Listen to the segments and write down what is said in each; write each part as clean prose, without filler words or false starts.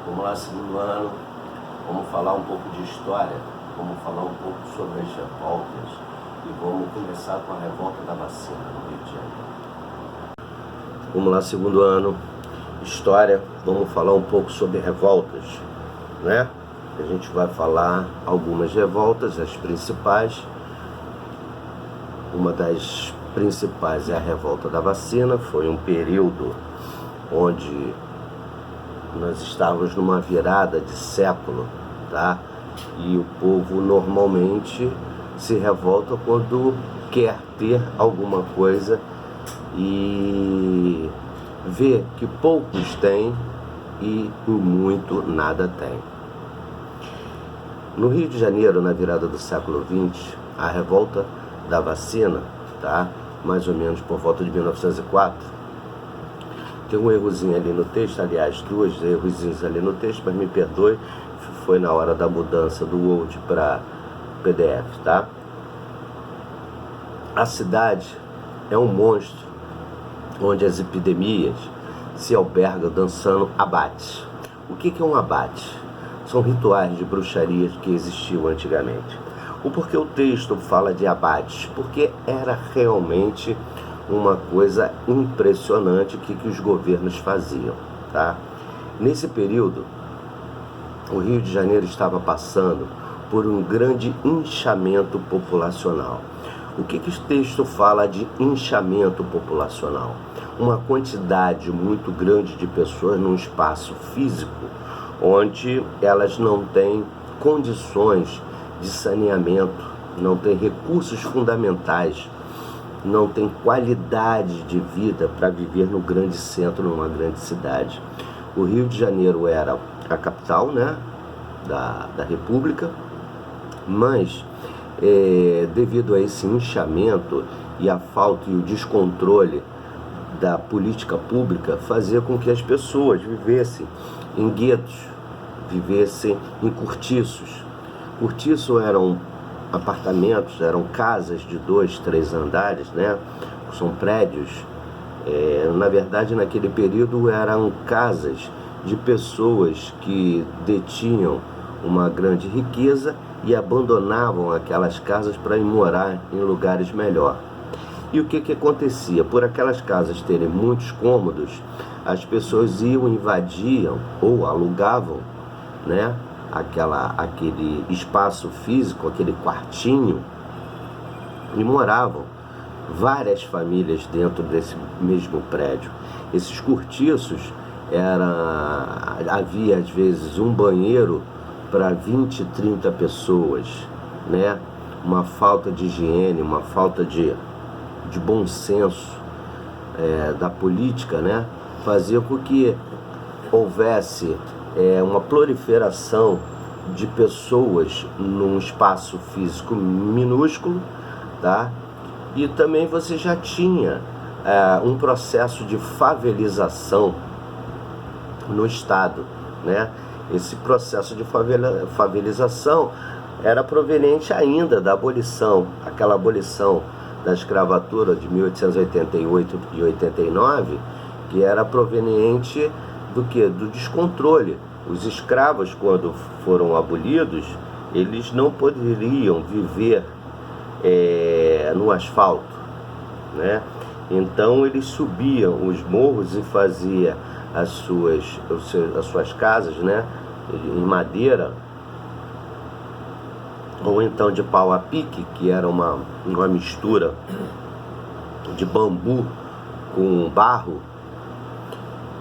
Vamos lá, segundo ano, vamos falar um pouco de história, vamos falar um pouco sobre as revoltas e vamos começar com a revolta da vacina no Rio de Janeiro. Vamos lá, segundo ano, história, vamos falar um pouco sobre revoltas, né? A gente vai falar algumas revoltas, as principais. Uma das principais é a revolta da vacina. Foi um período onde nós estávamos numa virada de século, tá? E o povo normalmente se revolta quando quer ter alguma coisa e vê que poucos têm e o muito nada tem. No Rio de Janeiro, na virada do século XX, a revolta da vacina, tá? Mais ou menos por volta de 1904, tem um errozinho ali no texto, aliás, dois errozinhos ali no texto, mas me perdoe, foi na hora da mudança do Word para PDF, tá? A cidade é um monstro onde as epidemias se albergam dançando abates. O que é um abate? São rituais de bruxaria que existiam antigamente. O porquê o texto fala de abates? Porque era realmente uma coisa impressionante que os governos faziam, tá? Nesse período, o Rio de Janeiro estava passando por um grande inchamento populacional. O que o texto fala de inchamento populacional? Uma quantidade muito grande de pessoas num espaço físico onde elas não têm condições de saneamento, não têm recursos fundamentais, não tem qualidade de vida para viver no grande centro, numa grande cidade. O Rio de Janeiro era a capital, né, da República, mas devido a esse inchamento e a falta e o descontrole da política pública, fazia com que as pessoas vivessem em guetos, vivessem em cortiços. Cortiço eram apartamentos, eram casas de 2, 3 andares, né? São prédios. Na verdade, naquele período eram casas de pessoas que detinham uma grande riqueza e abandonavam aquelas casas para ir morar em lugares melhores. E o que acontecia? Por aquelas casas terem muitos cômodos, as pessoas invadiam ou alugavam, né, aquele espaço físico, aquele quartinho, e moravam várias famílias dentro desse mesmo prédio. Esses cortiços, havia às vezes um banheiro para 20, 30 pessoas, né? Uma falta de higiene, uma falta de bom senso da política, né? Fazia com que houvesse uma proliferação de pessoas num espaço físico minúsculo, tá? E também você já tinha um processo de favelização no estado, né? Esse processo de favelização era proveniente ainda da abolição, aquela abolição da escravatura de 1888 e 89, que era proveniente do quê? Do descontrole. Os escravos, quando foram abolidos, eles não poderiam viver no asfalto, né? Então eles subiam os morros e faziam as suas casas, né, em madeira, ou então de pau a pique, que era uma mistura de bambu com barro.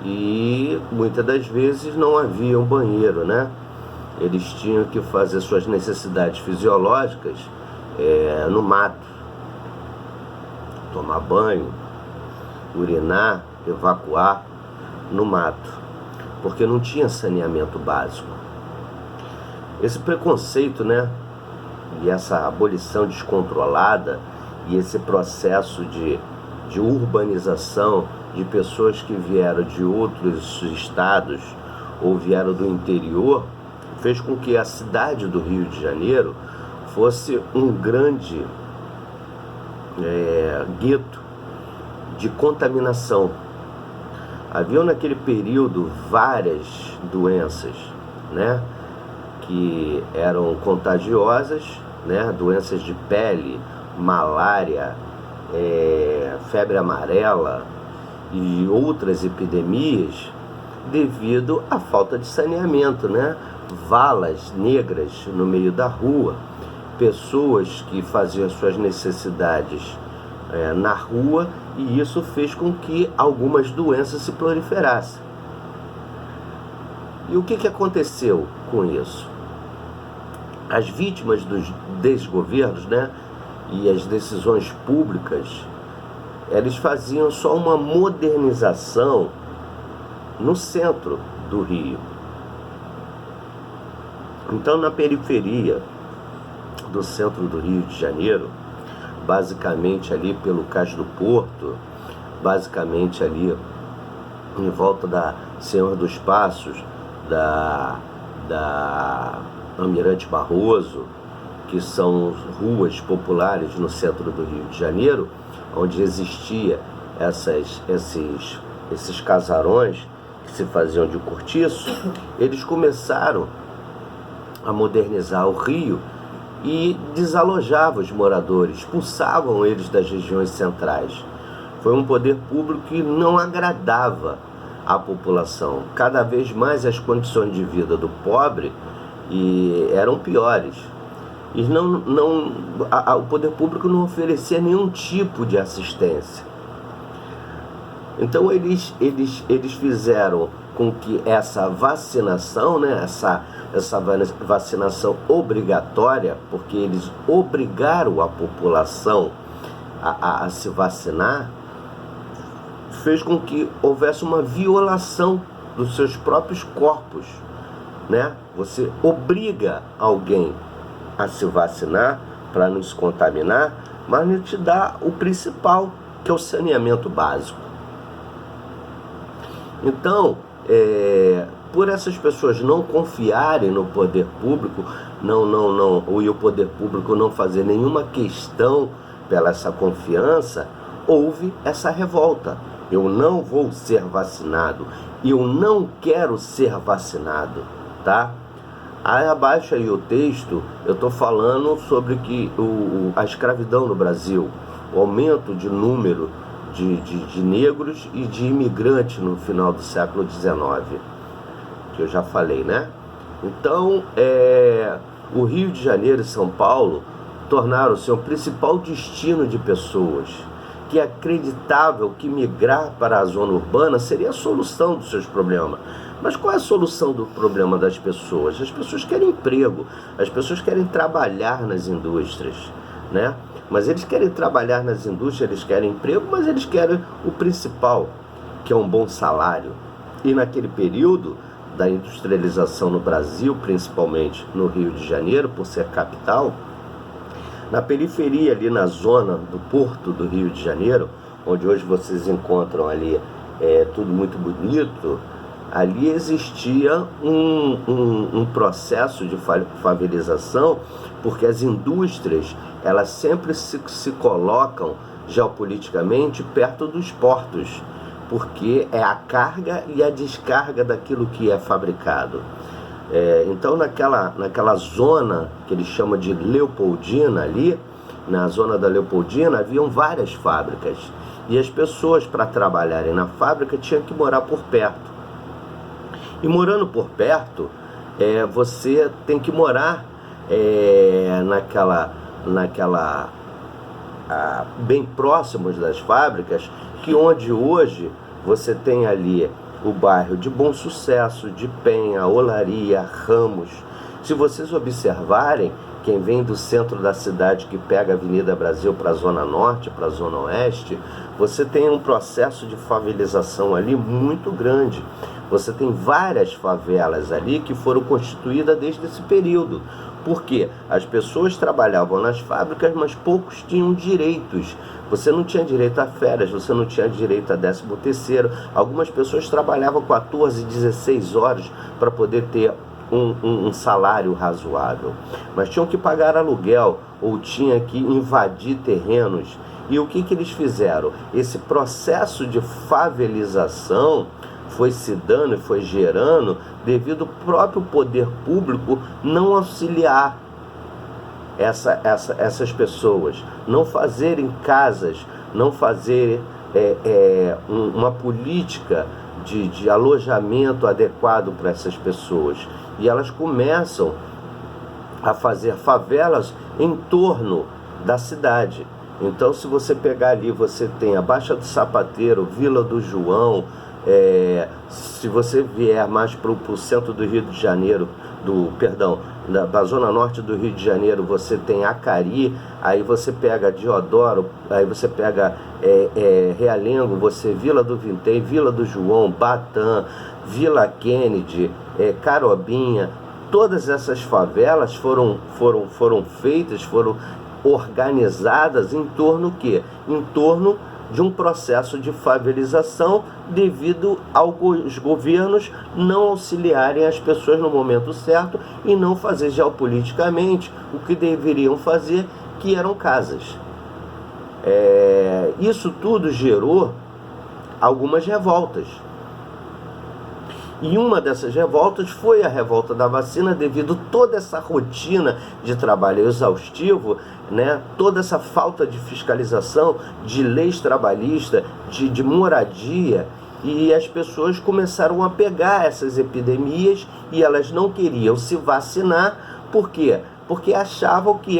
E muitas das vezes não havia um banheiro, né? Eles tinham que fazer suas necessidades fisiológicas no mato, tomar banho, urinar, evacuar no mato, porque não tinha saneamento básico. Esse preconceito, né, e essa abolição descontrolada e esse processo de urbanização de pessoas que vieram de outros estados ou vieram do interior, fez com que a cidade do Rio de Janeiro fosse um grande gueto de contaminação. Haviam naquele período várias doenças, né, que eram contagiosas, né, doenças de pele, malária, febre amarela e outras epidemias devido à falta de saneamento, né? Valas negras no meio da rua, pessoas que faziam suas necessidades na rua, e isso fez com que algumas doenças se proliferassem. E o que aconteceu com isso? As vítimas dos desgovernos, né, e as decisões públicas, eles faziam só uma modernização no centro do Rio. Então, na periferia do centro do Rio de Janeiro, basicamente ali pelo Cais do Porto, basicamente ali em volta da Senhor dos Passos, da Almirante Barroso, que são ruas populares no centro do Rio de Janeiro, onde existia esses casarões que se faziam de cortiço. Eles começaram a modernizar o Rio e desalojavam os moradores, expulsavam eles das regiões centrais. Foi um poder público que não agradava à população. Cada vez mais as condições de vida do pobre eram piores. E o poder público não oferecia nenhum tipo de assistência. Então eles fizeram com que essa vacinação, né, essa vacinação obrigatória, porque eles obrigaram a população a se vacinar, fez com que houvesse uma violação dos seus próprios corpos, né? Você obriga alguém a se vacinar para não se contaminar, mas não te dá o principal, que é o saneamento básico. Então, por essas pessoas não confiarem no poder público, e o poder público não fazer nenhuma questão pela essa confiança, houve essa revolta. Eu não vou ser vacinado, eu não quero ser vacinado, tá? Aí abaixo aí o texto, eu estou falando sobre a escravidão no Brasil, o aumento de número de negros e de imigrantes no final do século XIX, que eu já falei, né? Então, o Rio de Janeiro e São Paulo tornaram-se o principal destino de pessoas que acreditavam que migrar para a zona urbana seria a solução dos seus problemas. Mas qual é a solução do problema das pessoas? As pessoas querem emprego, as pessoas querem trabalhar nas indústrias, né? Mas eles querem trabalhar nas indústrias, eles querem emprego, mas eles querem o principal, que é um bom salário. E naquele período da industrialização no Brasil, principalmente no Rio de Janeiro, por ser capital, na periferia, ali na zona do Porto do Rio de Janeiro, onde hoje vocês encontram ali tudo muito bonito, ali existia um processo de favelização, porque as indústrias, elas sempre se colocam geopoliticamente perto dos portos, porque é a carga e a descarga daquilo que é fabricado. Então naquela zona que eles chamam de Leopoldina ali, na zona da Leopoldina, haviam várias fábricas, e as pessoas, para trabalharem na fábrica, tinham que morar por perto. E morando por perto, você tem que morar bem próximos das fábricas, que onde hoje você tem ali o bairro de Bom Sucesso, de Penha, Olaria, Ramos. Se vocês observarem, quem vem do centro da cidade, que pega a Avenida Brasil para a Zona Norte, para a Zona Oeste, você tem um processo de favelização ali muito grande. Você tem várias favelas ali que foram constituídas desde esse período. Por quê? As pessoas trabalhavam nas fábricas, mas poucos tinham direitos. Você não tinha direito a férias, você não tinha direito a 13º. Algumas pessoas trabalhavam 14, 16 horas para poder ter um salário razoável. Mas tinham que pagar aluguel ou tinha que invadir terrenos. E o que eles fizeram? Esse processo de favelização foi se dando e foi gerando devido ao próprio poder público não auxiliar essas pessoas, não fazerem casas, não fazer uma política de alojamento adequado para essas pessoas. E elas começam a fazer favelas em torno da cidade. Então, se você pegar ali, você tem a Baixa do Sapateiro, Vila do João, se você vier mais para o centro do Rio de Janeiro, da zona norte do Rio de Janeiro, você tem Acari, aí você pega Deodoro, aí você pega Realengo, você Vila do Vintém, Vila do João, Batã, Vila Kennedy, Carobinha. Todas essas favelas foram feitas, foram organizadas em torno do quê? Em torno de um processo de favelização devido aos governos não auxiliarem as pessoas no momento certo e não fazer geopoliticamente o que deveriam fazer, que eram casas. Isso tudo gerou algumas revoltas. E uma dessas revoltas foi a revolta da vacina, devido a toda essa rotina de trabalho exaustivo, né? Toda essa falta de fiscalização, de leis trabalhistas, de moradia, e as pessoas começaram a pegar essas epidemias e elas não queriam se vacinar. Por quê? Porque achavam que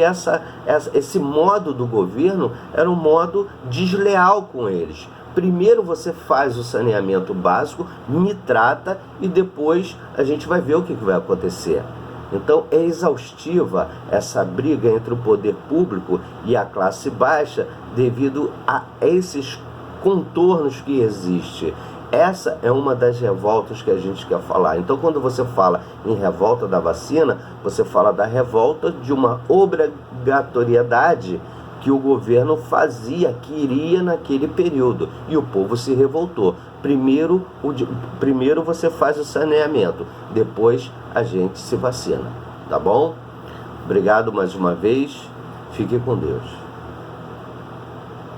esse modo do governo era um modo desleal com eles. Primeiro você faz o saneamento básico, me trata, e depois a gente vai ver o que vai acontecer. Então é exaustiva essa briga entre o poder público e a classe baixa devido a esses contornos que existem. Essa é uma das revoltas que a gente quer falar. Então, quando você fala em revolta da vacina, você fala da revolta de uma obrigatoriedade que o governo queria naquele período, e o povo se revoltou. Primeiro você faz o saneamento, depois a gente se vacina, tá bom? Obrigado mais uma vez, fique com Deus.